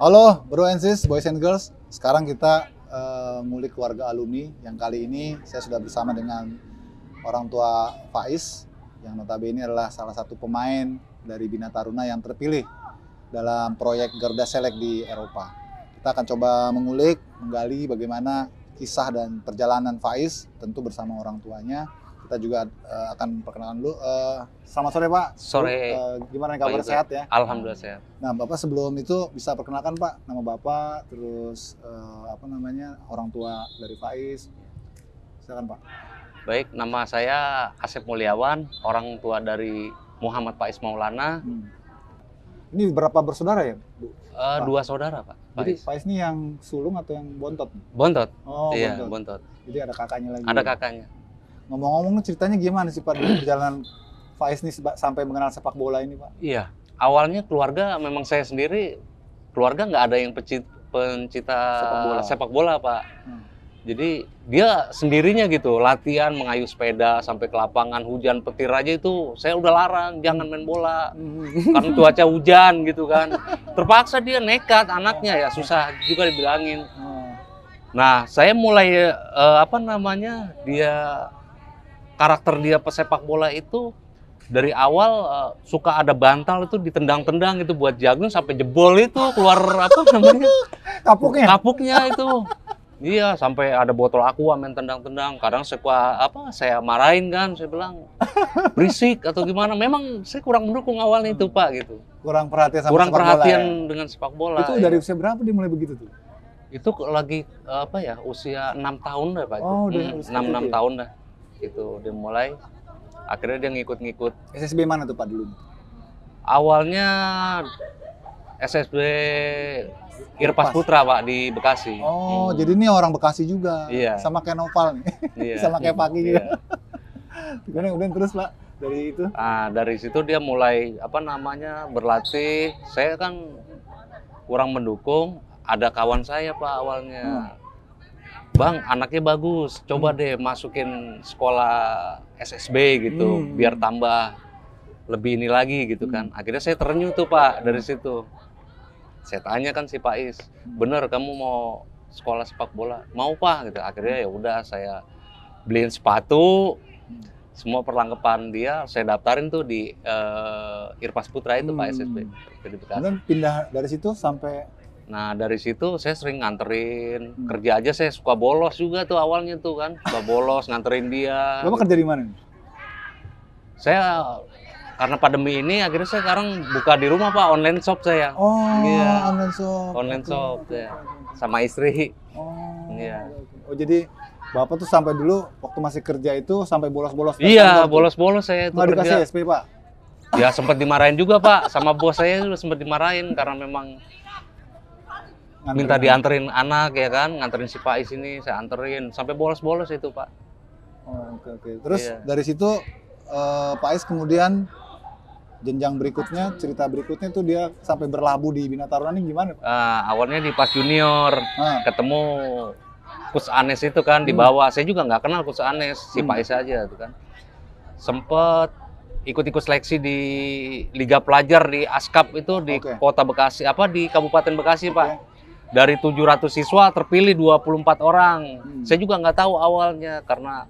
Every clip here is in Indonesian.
Halo Bro and Sis, Boys and Girls. Sekarang kita ngulik keluarga alumni. Yang kali ini saya sudah bersama dengan orang tua Faiz, yang notabene adalah salah satu pemain dari Bina Taruna yang terpilih dalam proyek Garuda Select di Eropa. Kita akan coba mengulik, menggali bagaimana kisah dan perjalanan Faiz, tentu bersama orang tuanya. Kita juga akan perkenalkan dulu. Selamat sore Pak. Sore. Gimana kabar, sehat ya? Alhamdulillah sehat. Nah Bapak, sebelum itu bisa perkenalkan Pak nama Bapak, terus orang tua dari Faiz. Silakan Pak. Baik, nama saya Asep Mulyawan, orang tua dari Muhammad Faiz Maulana. Ini berapa bersaudara ya, Bu? Dua saudara, Pak. Jadi Faiz ini yang sulung atau yang bontot? Bontot. Oh, Iya, bontot. bontot. Jadi ada kakaknya lagi. Ada kakaknya. Ngomong-ngomong, ceritanya gimana sih Pak perjalanan Faiz ini sampai mengenal sepak bola ini Pak? Iya, awalnya keluarga memang saya sendiri, keluarga nggak ada yang pencipta sepak bola, Pak. Jadi dia sendirinya gitu, latihan mengayuh sepeda sampai ke lapangan, hujan petir aja itu saya udah larang, jangan main bola. Karena cuaca hujan gitu kan. Terpaksa dia nekat, anaknya ya susah juga dibilangin. Nah, saya mulai karakter dia pesepak bola itu dari awal suka ada bantal itu ditendang-tendang itu buat jagung sampai jebol itu keluar kapuknya itu. Iya, sampai ada botol aqua main tendang-tendang. Kadang saya marahin kan, saya bilang berisik atau gimana. Memang saya kurang mendukung awalnya itu Pak gitu. Kurang perhatian sama kurang sepak perhatian bola, ya? Dengan sepak bola. Itu dari usia berapa dia mulai begitu tuh? Itu lagi usia 6 tahun dah Pak. Oh, 6 tahun dah. Itu dia mulai, akhirnya dia ngikut-ngikut. SSB mana tuh Pak dulu? Awalnya SSB Irpas Putra Pak di Bekasi. Oh, jadi ini orang Bekasi juga. Iya. Sama kayak Noval nih. Iya. Sama kayak Pagi juga. Iya. Kemudian terus Pak dari itu? Nah, dari situ dia mulai berlatih. Saya kan kurang mendukung. Ada kawan saya Pak awalnya. Bang, anaknya bagus, coba deh masukin sekolah SSB gitu, biar tambah lebih ini lagi gitu kan. Akhirnya saya terenyuh tuh Pak dari situ. Saya tanya kan si Faiz, bener kamu mau sekolah sepak bola? Mau Pak gitu. Akhirnya ya udah saya beliin sepatu, semua perlengkapan dia saya daftarin tuh di Irpas Putra itu Pak SSB. Kemudian pindah dari situ sampai. Nah dari situ saya sering nganterin, kerja aja saya suka bolos juga tuh awalnya tuh kan, suka bolos nganterin dia. Bapak kerja di mana? Saya karena pandemi ini akhirnya saya sekarang buka di rumah Pak, online shop saya. Oh iya, online shop ya, sama istri. Oh iya. Oh jadi Bapak tuh sampai dulu waktu masih kerja itu sampai bolos-bolos? Iya, bolos-bolos saya itu kerja. Nggak dikasih SP Pak? Ya sempat dimarahin juga Pak, sama bos saya juga sempat dimarahin karena memang minta dianterin anak ya kan, nganterin si Faiz ini saya anterin sampai bolos-bolos itu Pak. Oh, oke. Terus dari situ Faiz kemudian jenjang berikutnya, cerita berikutnya tuh dia sampai berlabuh di Bina Taruna ini gimana Pak? Awalnya di Pas Junior, ketemu Coach Anes itu kan di bawah. Saya juga nggak kenal Coach Anes, si Faiz aja tuh kan. Sempet ikut-ikut seleksi di Liga Pelajar di Askap itu di Kota Bekasi, di Kabupaten Bekasi Pak. Dari 700 siswa terpilih 24 orang. Saya juga nggak tahu awalnya karena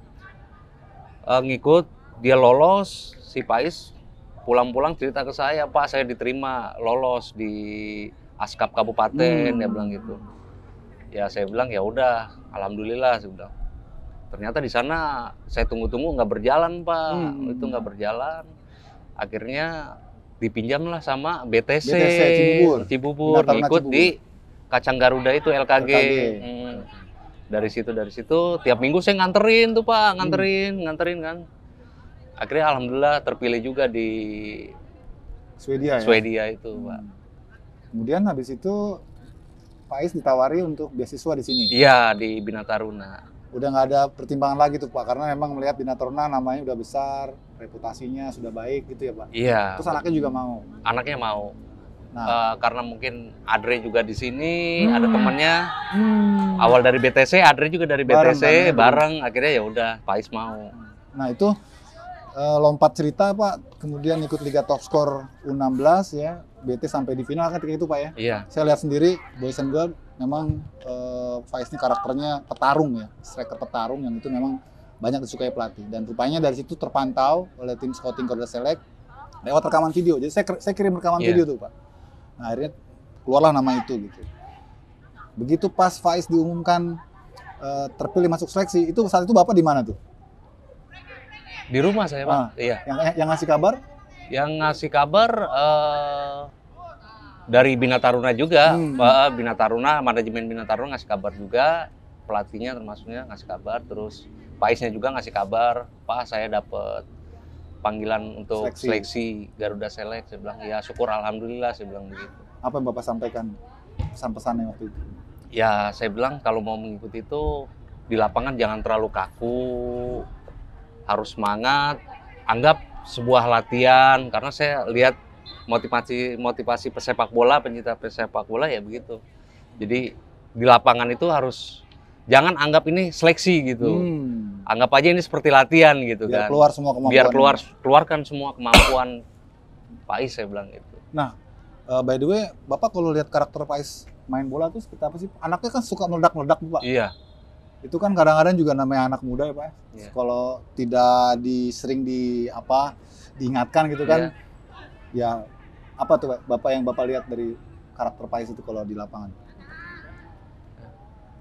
ngikut, dia lolos, si Faiz pulang-pulang cerita ke saya, Pak saya diterima lolos di Askap Kabupaten, dia bilang gitu. Ya saya bilang ya udah, alhamdulillah saya bilang. Ternyata di sana saya tunggu-tunggu nggak berjalan Pak, itu nggak berjalan. Akhirnya dipinjamlah sama BTC Cibubur ngikut di Kacang Garuda itu LKG. Dari situ tiap minggu saya nganterin tuh Pak, nganterin kan. Akhirnya alhamdulillah terpilih juga di Swedia itu Pak. Kemudian habis itu Faiz ditawari untuk beasiswa di sini. Iya, di Bina Taruna. Udah nggak ada pertimbangan lagi tuh Pak, karena memang melihat Bina Taruna namanya udah besar, reputasinya sudah baik gitu ya Pak. Iya. Terus anaknya juga mau. Anaknya mau. Nah, karena mungkin Adre juga di sini, ada temannya. Awal dari BTC, Adre juga dari BTC, bareng. Akhirnya ya udah, Faiz mau. Nah itu lompat cerita Pak, kemudian ikut Liga Top Skor U16 ya, BT sampai di final kan ketika itu Pak ya. Iya. Saya lihat sendiri Boys and Girls memang Faiz ini karakternya petarung ya, striker petarung yang itu memang banyak disukai pelatih. Dan rupanya dari situ terpantau oleh tim scouting Garuda Select lewat rekaman video. Jadi saya kirim rekaman video tuh Pak. Nah, akhirnya keluarlah nama itu gitu. Begitu pas Faiz diumumkan terpilih masuk seleksi, itu saat itu Bapak di mana tuh? Di rumah saya Pak. Iya. Yang ngasih kabar? Yang ngasih kabar dari Bina Taruna juga, Bina Taruna, manajemen Bina Taruna ngasih kabar juga, pelatihnya termasuknya ngasih kabar, terus Faiznya juga ngasih kabar, Pak saya dapet panggilan untuk seleksi Garuda Select. Saya bilang ya syukur alhamdulillah, saya bilang begitu. Apa yang Bapak sampaikan pesan-pesannya waktu itu? Ya saya bilang kalau mau mengikuti itu di lapangan jangan terlalu kaku, harus semangat, anggap sebuah latihan, karena saya lihat motivasi pesepak bola, pencinta pesepak bola ya begitu. Jadi di lapangan itu harus jangan anggap ini seleksi gitu. Anggap aja ini seperti latihan gitu. Biar kan. Keluar semua kemampuan. Biar keluarkan semua kemampuan Faiz, saya bilang gitu. Nah, by the way, Bapak kalau lihat karakter Faiz main bola tuh seperti apa sih? Anaknya kan suka meledak-meledak, Pak. Iya. Itu kan kadang-kadang juga namanya anak muda ya Pak. Yeah. Kalau tidak sering diingatkan gitu kan, ya apa tuh Pak, Bapak yang Bapak lihat dari karakter Faiz itu kalau di lapangan?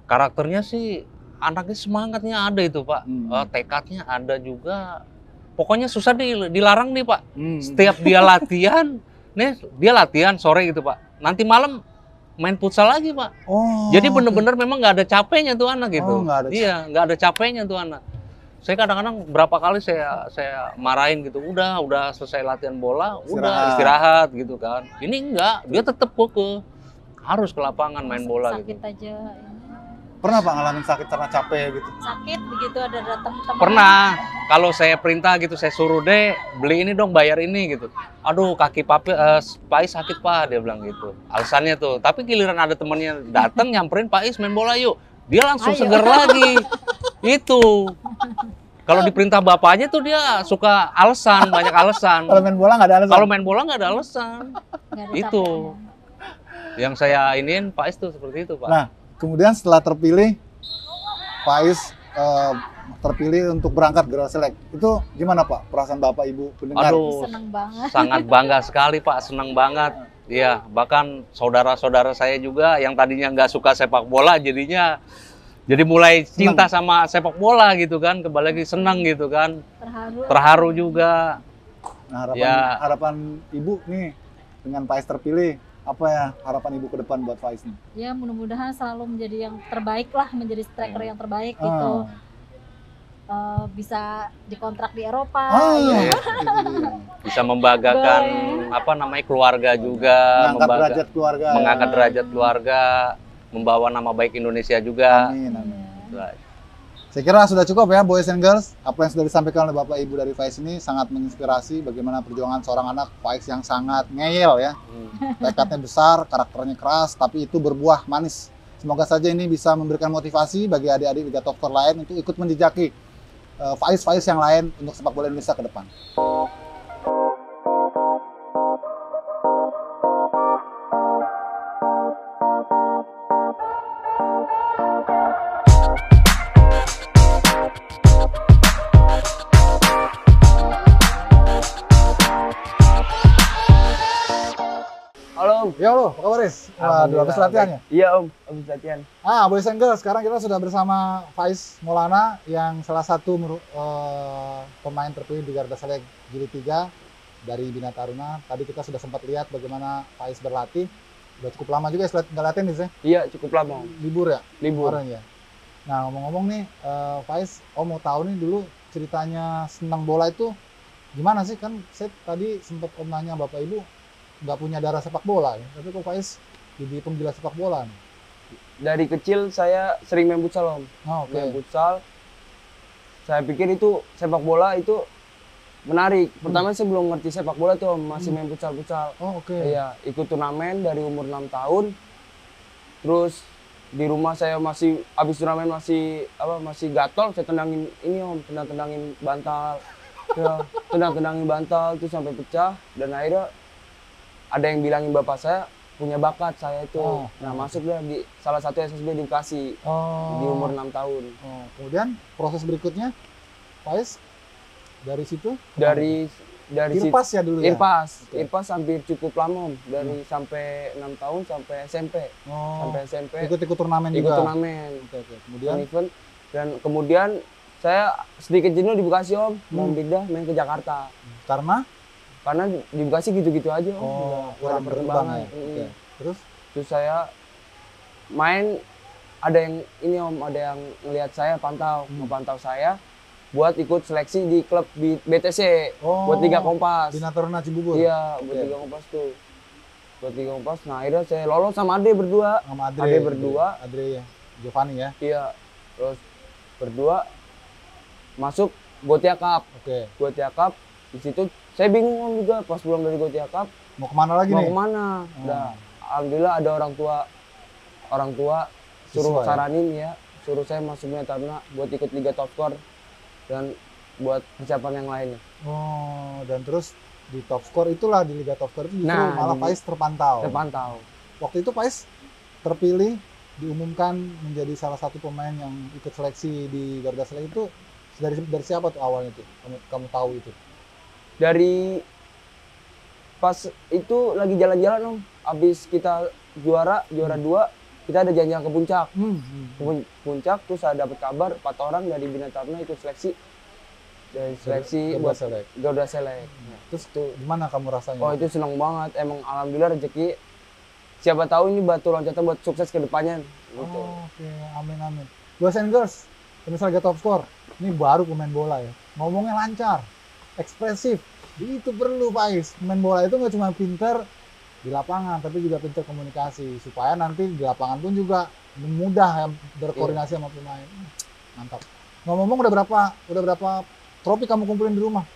Karakternya sih anaknya semangatnya ada itu Pak, tekadnya ada juga. Pokoknya susah dilarang nih Pak. Setiap dia latihan, dia latihan sore gitu Pak. Nanti malam main futsal lagi Pak. Jadi bener-bener memang nggak ada capeknya tuh anak gitu. Iya, nggak ada capeknya tuh anak. Saya kadang-kadang berapa kali saya marahin gitu. Udah selesai latihan bola, udah istirahat gitu kan. Ini enggak, dia tetap harus ke lapangan main bola sakit gitu. Aja. Pernah Pak ngalamin sakit karena capek gitu? Sakit begitu ada datang teman. Pernah. Kalau saya perintah gitu, saya suruh deh beli ini dong, bayar ini gitu. Aduh kaki Faiz sakit Pak, dia bilang gitu. Alasannya tuh. Tapi giliran ada temennya datang nyamperin Faiz main bola yuk, dia langsung seger lagi. Itu. Kalau diperintah bapaknya tuh dia suka alasan, banyak alasan. Kalau main bola nggak ada alasan? Kalau main bola nggak ada alasan. Itu. Yang saya iniin Faiz tuh seperti itu Pak. Nah, kemudian setelah terpilih, Faiz terpilih untuk berangkat Garuda Select. Itu gimana Pak perasaan Bapak Ibu pendengar? Aduh, senang banget. Sangat bangga sekali Pak, senang banget. Iya, bahkan saudara-saudara saya juga yang tadinya nggak suka sepak bola jadi mulai cinta sama sepak bola gitu kan, kembali lagi senang gitu kan. Terharu juga. Nah, harapan Ibu nih dengan Faiz terpilih, apa ya harapan Ibu ke depan buat Faiz nih? Ya mudah-mudahan selalu menjadi yang terbaik lah, menjadi striker yang terbaik gitu. Bisa dikontrak di Eropa. Ya. Bisa membanggakan keluarga juga, mengangkat derajat keluarga, membawa nama baik Indonesia juga. Amin. Saya kira sudah cukup ya Boys and Girls. Apa yang sudah disampaikan oleh Bapak Ibu dari Faiz ini sangat menginspirasi bagaimana perjuangan seorang anak Faiz yang sangat ngeyel ya. Tekadnya besar, karakternya keras, tapi itu berbuah manis. Semoga saja ini bisa memberikan motivasi bagi adik-adik Liga Top Skor lain untuk ikut menjejaki Faiz yang lain untuk sepak bola Indonesia ke depan. Halo Om. Ya lo, apa kabar Riz? Waduh, habis latihannya? Iya Om, habis latihan. Boys and Girls, sekarang kita sudah bersama Faiz Maulana yang salah satu pemain terpilih di Garuda Select Jilid 3 dari Bina Taruna. Tadi kita sudah sempat lihat bagaimana Faiz berlatih. Udah cukup lama juga ya nggak latihan nih, Iya, cukup lama. Libur ya? Libur. Kemarin ya. Nah, ngomong-ngomong nih, Faiz, Om mau tahu nih dulu ceritanya senang bola itu gimana sih? Kan saya tadi sempat Om nanya Bapak Ibu nggak punya darah sepak bola ya, tapi kok Faiz jadi penggila sepak bola nih? Dari kecil saya sering main futsal Om. Main futsal. Saya pikir itu sepak bola itu menarik. Pertama saya belum ngerti sepak bola tuh Om, masih main futsal. Iya, ikut turnamen dari umur 6 tahun. Terus di rumah saya masih habis turnamen masih gatal, saya tendangin ini Om, tendangin bantal. Ya, tendang-tendangin bantal tuh sampai pecah dan akhirnya ada yang bilangin bapak saya punya bakat saya itu. Nah, masuk dah di salah satu SSB di Bekasi di umur 6 tahun. Kemudian proses berikutnya, Faiz dari situ? Dari Irpas ya dulu ya? Irpas hampir cukup lama, dari sampai 6 tahun sampai SMP. Sampai SMP. Ikut-ikut turnamen juga? Ikut turnamen. Kemudian? Event. Dan kemudian saya sedikit jenuh di Bekasi Om, mau pindah main ke Jakarta. Karena di Bekasi gitu-gitu aja Om. Kurang berkembang ya? Terus saya main, ada yang ini Om, ada yang ngelihat saya memantau saya buat ikut seleksi di klub BTC buat Liga Kompas. Bina Taruna Cibubur? Iya, buat Liga Kompas tuh. Buat Liga Kompas, nah akhirnya saya lolos sama Ade berdua. Adre ya, Giovanni ya? Iya, terus berdua masuk Gotia Cup. Gotia Cup, di situ saya bingung Om juga pas pulang dari Gotia Cup. Mau kemana lagi nih? Mau kemana? Nah, alhamdulillah ada orang tua suruh saranin ya, suruh saya masuk Bina Taruna buat ikut Liga Top Score dan buat persiapan yang lainnya. Dan terus di Top Score itulah, di Liga Top Score itu justru malah Faiz terpantau. Waktu itu Faiz terpilih, diumumkan menjadi salah satu pemain yang ikut seleksi di Garuda Select itu dari siapa tuh awalnya tuh? Kamu tahu itu? Dari pas itu lagi jalan-jalan Om, abis kita juara 2, kita ada janjian ke puncak. Puncak terus saya dapat kabar 4 orang dari Bina Taruna ikut seleksi. Dari seleksi buat Garuda Select. Terus tuh gimana kamu rasanya? Oh, itu senang banget. Emang alhamdulillah rezeki. Siapa tahu ini batu loncatan buat sukses ke depannya gitu. Amin. Boys and girls, pemirsa Liga Top Score. Ini baru pemain bola ya. Ngomongnya lancar, ekspresif. Itu perlu Faiz. Pemain bola itu nggak cuma pinter di lapangan, tapi juga pintar komunikasi supaya nanti di lapangan pun juga mudah ya berkoordinasi sama pemain. Mantap. Ngomong-ngomong udah berapa trofi kamu kumpulin di rumah?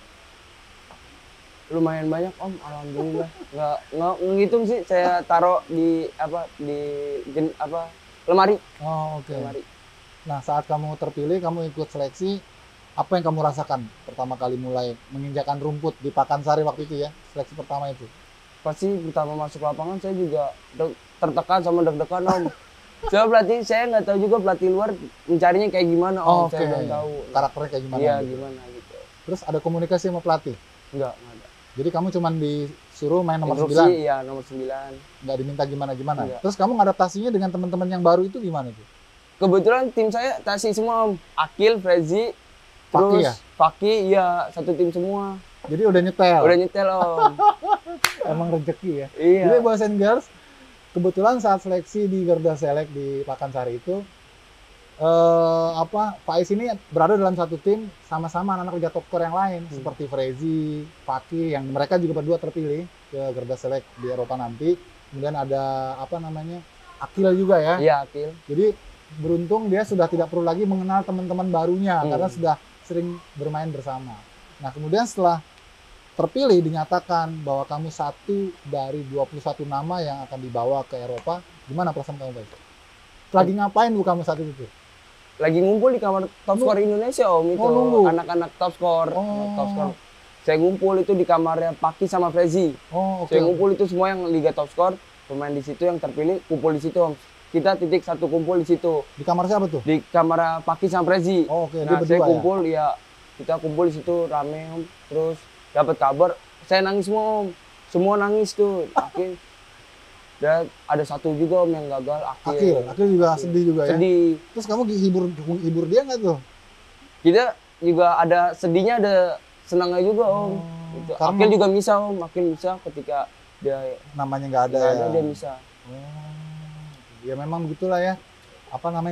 Lumayan banyak Om, alhamdulillah. Nggak ngitung sih, saya taruh di lemari. Lemari. Nah, saat kamu terpilih, kamu ikut seleksi, apa yang kamu rasakan pertama kali mulai menginjakan rumput di Pakansari waktu itu ya, seleksi pertama itu? Pasti pertama masuk lapangan saya juga tertekan sama deg-degan Om. Saya nggak tahu juga pelatih luar mencarinya kayak gimana Om. Saya belum tahu. Karakternya kayak gimana? Iya, gimana gitu. Terus ada komunikasi sama pelatih? Nggak ada. Jadi kamu cuma disuruh main nomor 9? Iya, nomor 9. Nggak diminta gimana-gimana? Terus kamu ngadaptasinya dengan teman-teman yang baru itu gimana tuh? Kebetulan tim saya tasi semua Om. Akil, Frezi, terus Faki, ya satu tim semua. Jadi udah nyetel? Udah nyetel Om. Emang rezeki ya? Iya. Jadi Boys and Girls, kebetulan saat seleksi di Garuda Select di Pakansari itu, Faiz ini berada dalam satu tim sama-sama anak-anak Liga Top Score yang lain, seperti Frezi, Faki, yang mereka juga berdua terpilih ke Garuda Select di Eropa nanti. Kemudian ada Akil juga ya? Iya, Akil. Jadi beruntung dia sudah tidak perlu lagi mengenal teman-teman barunya karena sudah sering bermain bersama. Nah, kemudian setelah terpilih dinyatakan bahwa kamu satu dari 21 nama yang akan dibawa ke Eropa, gimana perasaan kamu, Faiz? Lagi ngapain kamu saat itu? Lagi ngumpul di kamar Top Score Indonesia Om, itu anak-anak Top Score. Top Score. Saya ngumpul itu di kamarnya Paki sama Frezi. Saya ngumpul itu semua yang Liga Top Score, pemain di situ yang terpilih kumpul di situ Om. Kita satu kumpul di situ. Di kamar siapa tuh? Di kamar Paki sama Frezi. Nah, saya kumpul ya. Kita kumpul di situ rame Om. Terus dapat kabar, saya nangis semua Om. Semua nangis tuh. Akil. Dan ada satu juga Om yang gagal, Akil juga sedih juga ya? Sedih. Terus kamu hibur dia nggak tuh? Kita juga ada sedihnya, ada senangnya juga Om. Akil juga bisa Om, Akil bisa ketika dia namanya nggak ada ya? Dia bisa. Ya memang begitulah ya,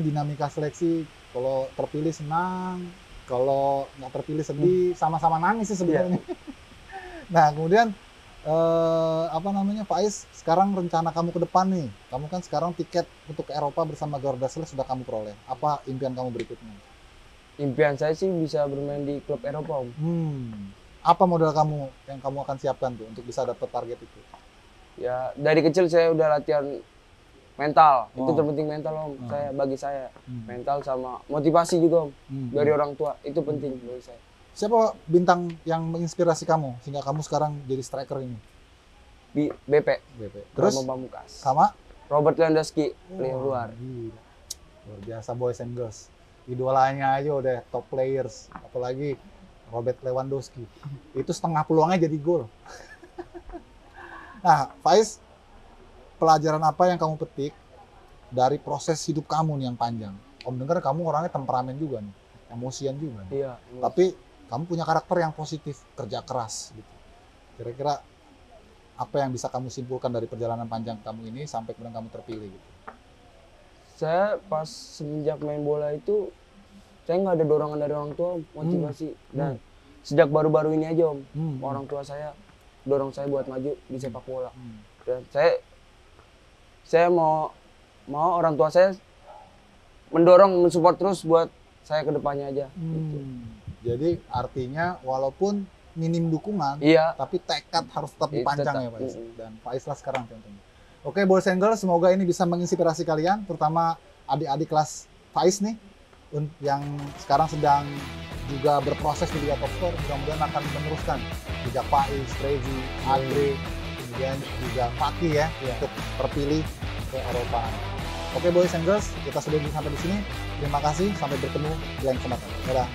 dinamika seleksi. Kalau terpilih senang, kalau nggak terpilih sedih, sama-sama nangis sih sebenarnya. Nah, kemudian Faiz, sekarang rencana kamu ke depan nih, kamu kan sekarang tiket untuk ke Eropa bersama Garuda Select sudah kamu peroleh. Apa impian kamu berikutnya? Impian saya sih bisa bermain di klub Eropa Om. Apa modal kamu yang kamu akan siapkan tuh untuk bisa dapat target itu? Ya dari kecil saya udah latihan mental, itu terpenting mental Om. Bagi saya mental sama motivasi juga Om. Dari orang tua itu penting bagi saya. Siapa bintang yang menginspirasi kamu sehingga kamu sekarang jadi striker ini? BP. Terus Bambang Pamungkas. sama Robert Lewandowski, player luar. Gila. Luar biasa boys and girls. Idolanya aja udah top players, apalagi Robert Lewandowski. Itu setengah peluangnya jadi gol. Nah, Faiz, pelajaran apa yang kamu petik dari proses hidup kamu nih yang panjang? Om dengar kamu orangnya temperamen juga nih, emosian juga nih. Iya. Tapi kamu punya karakter yang positif, kerja keras gitu. Kira-kira apa yang bisa kamu simpulkan dari perjalanan panjang kamu ini sampai kemudian kamu terpilih gitu? Saya pas semenjak main bola itu, saya nggak ada dorongan dari orang tua, motivasi. Dan sejak baru-baru ini aja Om, orang tua saya dorong saya buat maju di sepak bola. Dan saya mau orang tua saya mendorong, mensupport terus buat saya ke depannya aja. Gitu. Jadi artinya walaupun minim dukungan, Iya. tapi tekad harus tetap dipanjang ya Faiz. Mm-mm. Dan Faiz lah sekarang contohnya. Oke, boys and girls, semoga ini bisa menginspirasi kalian, terutama adik-adik kelas Faiz nih, yang sekarang sedang juga berproses di Liga Top Score, mudah-mudahan akan meneruskan jejak Faiz, Rezi, Andre, kemudian juga Fakih ya, untuk terpilih ke Eropa. Oke boys and girls, kita sudah sampai di sini. Terima kasih, sampai bertemu di lain kesempatan. Dadah.